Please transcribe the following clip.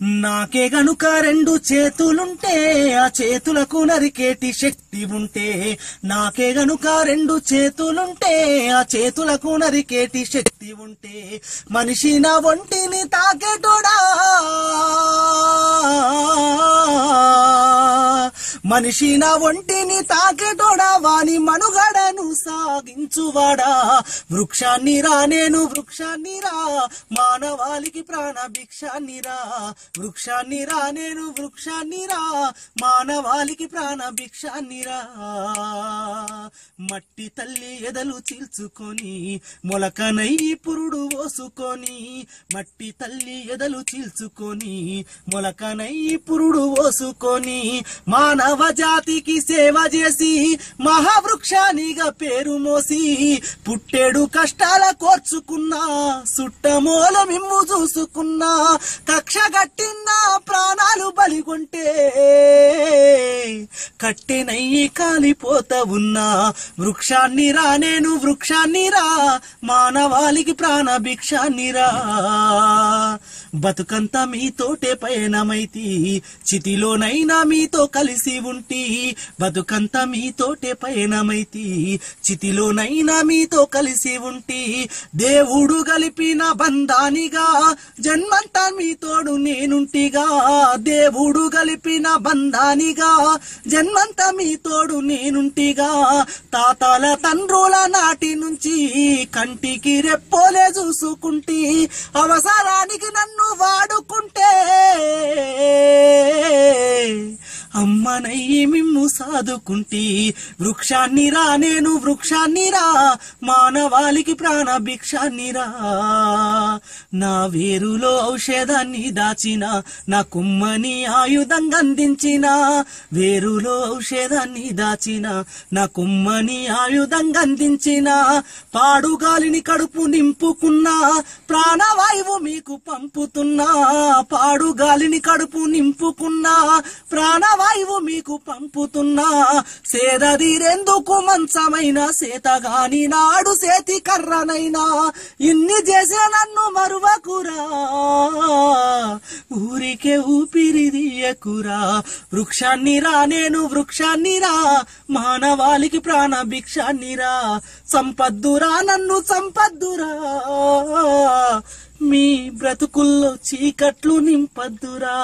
నాకే గనుక రెండు చేతులుంటే ఆ చేతులకు నరికేటి శక్తి ఉంటే, నాకే గనుక రెండు చేతులుంటే ఆ చేతులకు నరికేటి శక్తి ఉంటే, మనిషి నా ఒంటిని తాకేటోడా, మనిషి నా ఒంటిని తాకేటోడా, వాని మనుగడను సాగించువాడా. వృక్షాన్ని రా నేను వృక్షాన్ని రా, మానవాళికి ప్రాణ భిక్షాన్ని రా. వృక్షాన్ని రా నేను వృక్షాన్ని రా, మానవాళికి ప్రాణ భిక్షాన్ని రా. మట్టి తల్లి ఎదలు చీల్చుకొని మొలకనై పురుడు పోసుకొని, మట్టి తల్లి ఎదలు చీల్చుకొని మొలకనై పురుడు పోసుకొని, మానవ జాతికి సేవ చేసి మహావృక్షానిగా పేరు మోసి, పుట్టేడు కష్టాల కోర్చుకున్నా సుట్టమూల మిమ్ము చూసుకున్నా, కక్ష గట్టిన ప్రాణాలు బలిగొంటే కట్టెనయ్యి కాలిపోతా ఉన్నా. వృక్షాన్ని రా నేను వృక్షాన్ని రా, మానవాళికి ప్రాణ భిక్షాన్ని రా. బతుకంతా మీతోటే పయనమైతి, చితిలోనైనా మీతో కలిసి ఉంటి. బతుకంతా మీతోటే పయనమైతి, చితిలోనైనా మీతో కలిసి ఉంటి. దేవుడు గలిపిన బంధానిగా జన్మంతా మీతోడు నేనుంటిగా. దేవుడు గలిపిన బంధానిగా జన్మంతా మీతోడు నేనుంటిగా. తాతాల తండ్రుల నాటి నుంచి కంటికి రెప్పోలే చూసుకుంటి, అవసరానికి నన్ను వాడుకుంటే అమ్మనయ్యి మిమ్ము సాదుకుంటి. వృక్షాన్ని రా నేను వృక్షాన్ని రా, మానవాళికి ప్రాణ భిక్షాన్ని రా. నా వేరులో ఔషధాన్ని దాచిన, నా కుమ్మని ఆయుధంగా అందించిన. వేరులో ఔషధాన్ని దాచిన, నా కుమ్మని ఆయుధంగా అందించిన. పాడుగాలిని కడుపు నింపుకున్నా, ప్రాణవాయువు మీకు పంపుతున్నా. పాడుగాలిని కడుపు నింపుకున్నా, ప్రాణవాయువు మీకు పంపుతున్నా. సేదదీరెందుకు మంచమైన సేతగాని నాడు సేతి కర్రనైనా, ఇన్ని చేసే నన్ను మరువకురా, ఊరికే ఊపిరిదియకురా. వృక్షాన్ని రా నేను వృక్షాన్ని రా, మానవాళికి ప్రాణ భిక్షాన్ని రా. సంపద్దురా నన్ను సంపద్దురా, మీ బ్రతుకుల్లో చీకట్లు నింపద్దురా.